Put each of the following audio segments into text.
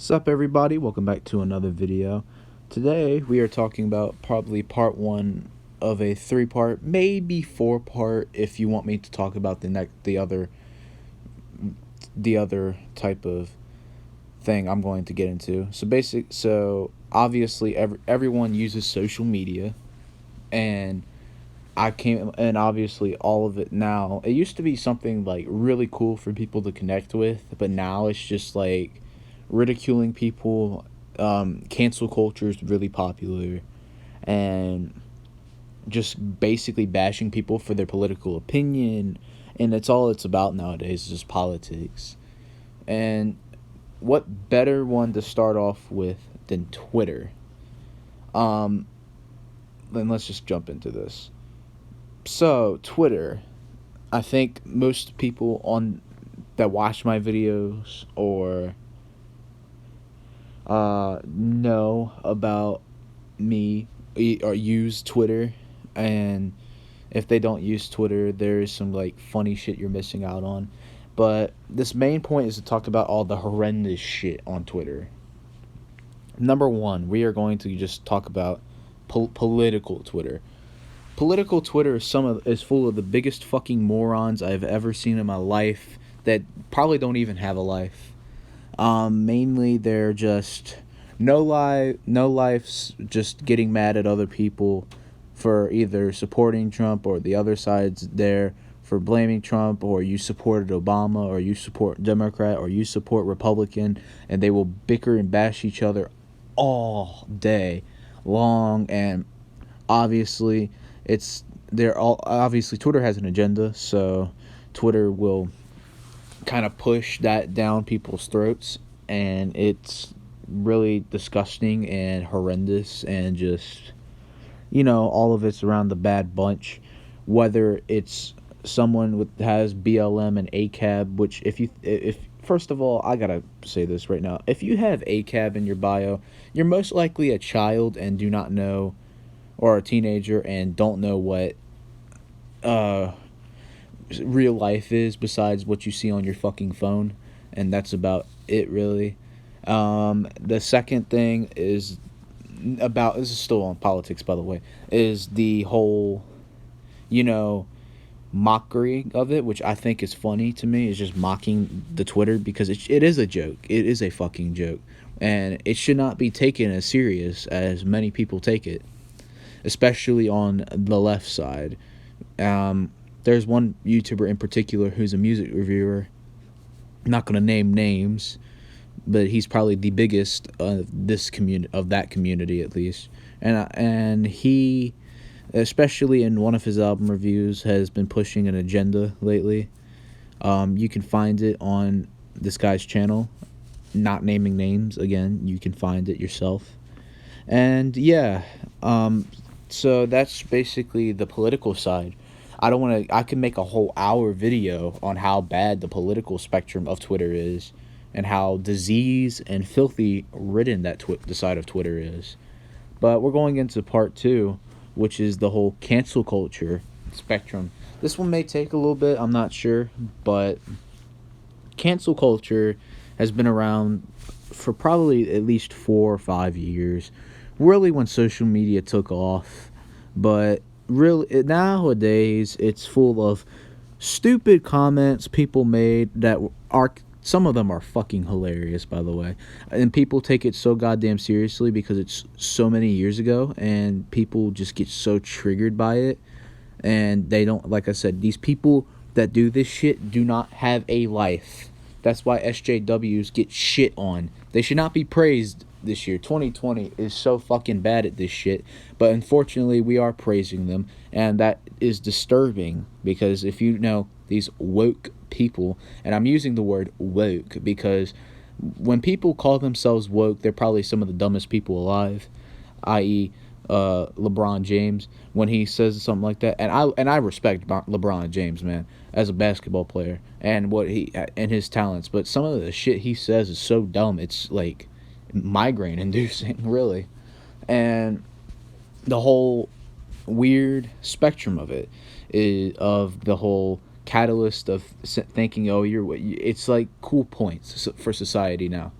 Sup everybody, welcome back to another video. Today we are talking about probably part one of a three-part, maybe four-part if you want me to talk about the other type of thing I'm going to get into. So obviously everyone uses social media, and obviously all of it now. It used to be something like really cool for people to connect with, but now it's just like ridiculing people. Cancel culture is really popular, and just basically bashing people for their political opinion, and it's all it's about nowadays is just politics. And what better one to start off with than Twitter? Um, then let's just jump into this. So Twitter, I think most people on that watch my videos or know about me or use Twitter, and if they don't use Twitter, there is some like funny shit you're missing out on. But this main point is to talk about all the horrendous shit on Twitter. Number one, we are going to just talk about political Twitter. Political Twitter is full of the biggest fucking morons I've ever seen in my life that probably don't even have a life. Mainly they're just no life's just getting mad at other people for either supporting Trump, or the other side's there for blaming Trump, or you supported Obama, or you support Democrat, or you support Republican, and they will bicker and bash each other all day long. And obviously Twitter has an agenda, so Twitter will kind of push that down people's throats, and it's really disgusting and horrendous, and just, all of it's around the bad bunch. Whether it's someone with has BLM and ACAB, which if first of all, I gotta say this right now: if you have ACAB in your bio, you're most likely a child and do not know, or a teenager and don't know what uh real life is besides what you see on your fucking phone, and that's about it, really. The second thing is about, this is still on politics, by the way, is the whole, you know, mockery of it, which I think is funny to me. Is just mocking the Twitter, because it is a joke. It is a fucking joke, and it should not be taken as serious as many people take it, especially on the left side. There's one YouTuber in particular who's a music reviewer. I'm not gonna name names, but he's probably the biggest of that community, at least. And he, especially in one of his album reviews, has been pushing an agenda lately. You can find it on this guy's channel. Not naming names again. You can find it yourself. And yeah, so that's basically the political side. I don't want to. I can make a whole hour video on how bad the political spectrum of Twitter is, and how disease and filthy ridden the side of Twitter is. But we're going into part two, which is the whole cancel culture spectrum. This one may take a little bit. I'm not sure, but cancel culture has been around for probably at least 4 or 5 years. Really, when social media took off, but really nowadays it's full of stupid comments people made that are, some of them are fucking hilarious, by the way, and people take it so goddamn seriously because it's so many years ago, and people just get so triggered by it, and they don't, like I said, these people that do this shit do not have a life. That's why SJWs get shit on. They should not be praised this year. 2020 is so fucking bad at this shit, but unfortunately we are praising them, and that is disturbing, because if you know these woke people, and I'm using the word woke because when people call themselves woke, they're probably some of the dumbest people alive, i.e., LeBron James, when he says something like that. And I respect LeBron James, man, as a basketball player, and what he and his talents, but some of the shit he says is so dumb, it's like migraine inducing, really. And the whole weird spectrum of it is of the whole catalyst of thinking, oh, it's like cool points for society now.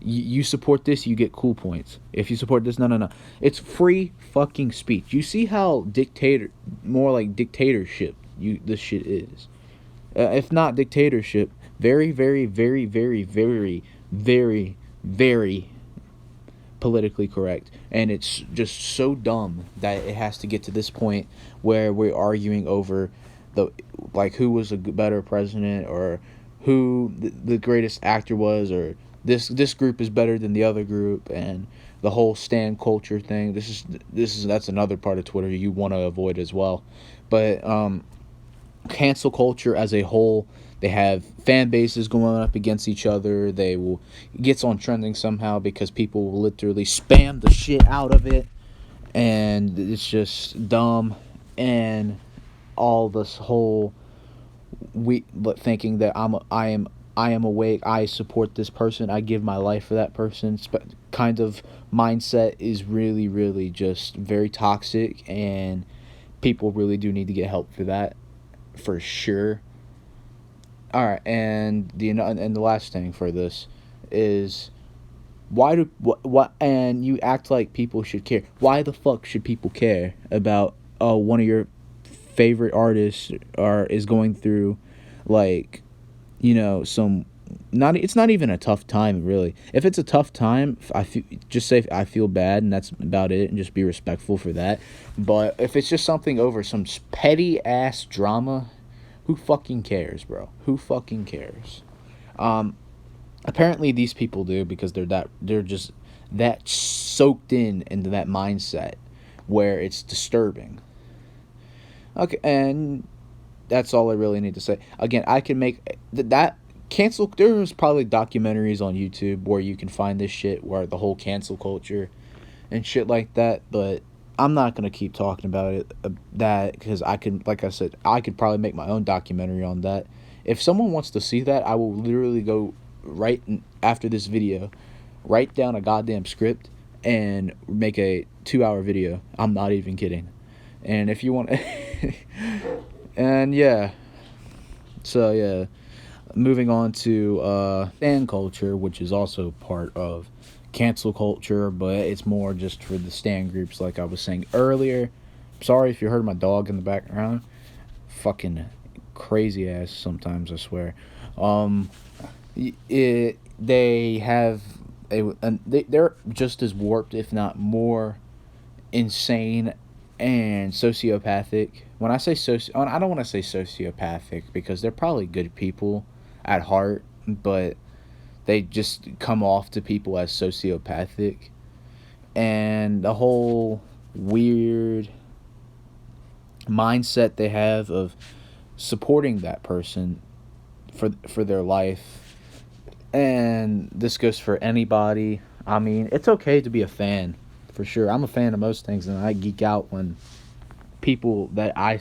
You support this, you get cool points. If you support this, no, no, no. It's free fucking speech. You see how more like dictatorship this shit is. If not dictatorship, very, very, very, very, very, very, very politically correct. And it's just so dumb that it has to get to this point where we're arguing over the like who was a better president, or who the greatest actor was, or this group is better than the other group, and the whole stan culture thing. That's another part of Twitter you want to avoid as well. But cancel culture as a whole, they have fan bases going up against each other. They will It gets on trending somehow because people will literally spam the shit out of it, and it's just dumb. And all this whole but thinking that I am awake, I support this person, I give my life for that person, kind of mindset is really, really just very toxic, and people really do need to get help for that, for sure. All right, and the last thing for this is, why do what and you act like people should care. Why the fuck should people care about, oh, one of your favorite artists is going through, like, some, not it's not even a tough time really. If it's a tough time, just say I feel bad, and that's about it, and just be respectful for that. But if it's just something over some petty ass drama, who fucking cares, bro? Who fucking cares? Apparently these people do, because they're just that soaked into that mindset where it's disturbing. Okay, and that's all I really need to say. Again, I can make that cancel. There's probably documentaries on YouTube where you can find this shit, where the whole cancel culture and shit like that. But I'm not gonna keep talking about it, that, because like I said, I could probably make my own documentary on that. If someone wants to see that, I will literally go after this video, write down a goddamn script, and make a 2-hour video. I'm not even kidding. And if you want, and yeah, so yeah, moving on to fan culture, which is also part of cancel culture, but it's more just for the stan groups, like I was saying earlier. Sorry if you heard my dog in the background. Fucking crazy ass sometimes, I swear. They have they're just as warped, if not more insane and sociopathic. When I say I don't want to say sociopathic, because they're probably good people at heart, but they just come off to people as sociopathic. And the whole weird mindset they have of supporting that person for their life. And this goes for anybody. I mean, it's okay to be a fan, for sure. I'm a fan of most things, and I geek out when people that I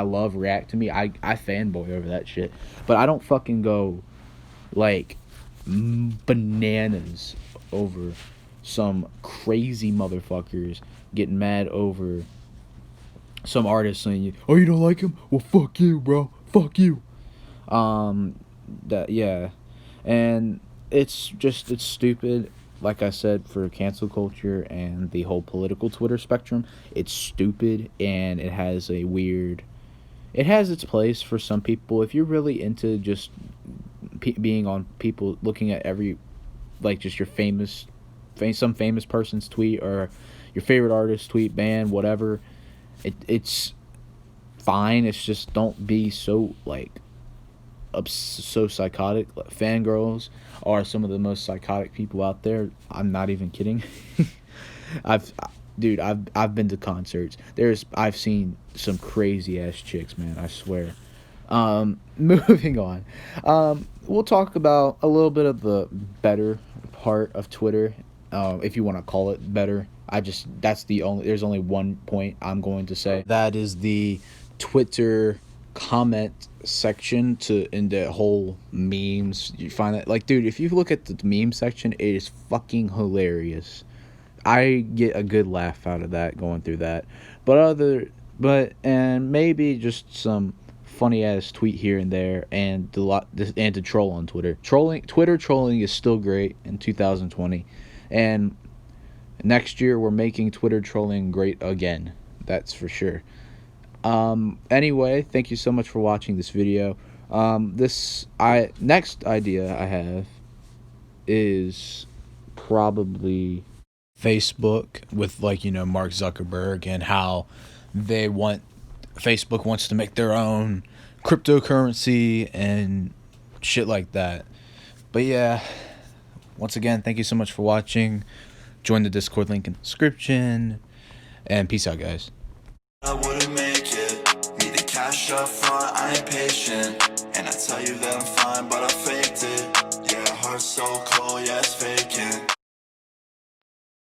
love react to me. I fanboy over that shit, but I don't fucking go like bananas over some crazy motherfuckers getting mad over some artist saying, "Oh, you don't like him? Well, fuck you, bro. Fuck you." That yeah, and it's stupid. Like I said, for cancel culture and the whole political Twitter spectrum, it's stupid, and it has its place for some people. If you're really into just being on people, looking at every, like, just your some famous person's tweet, or your favorite artist tweet, band, whatever, it's fine. It's just, don't be so like so psychotic. Fangirls are some of the most psychotic people out there. I'm not even kidding. I've been to concerts. I've seen some crazy ass chicks, man, I swear. Moving on. We'll talk about a little bit of the better part of Twitter, if you want to call it better. There's only one point I'm going to say. That is the Twitter comment section in the whole memes. You find that, like, dude, if you look at the meme section, it is fucking hilarious. I get a good laugh out of that, going through that. And maybe just some funny ass tweet here and there, and to troll on Twitter. Twitter trolling is still great in 2020, and next year we're making Twitter trolling great again. That's for sure. Anyway, thank you so much for watching this video. Next idea I have is probably Facebook with, like, Mark Zuckerberg, and how Facebook wants to make their own cryptocurrency and shit like that. But yeah, once again, thank you so much for watching. Join the Discord link in the description, and peace out, guys. I wouldn't make it. Need the cash up front, I ain't patient. And I tell you that I'm fine, but I faked it. Yeah, heart so cold, yeah, it's fake.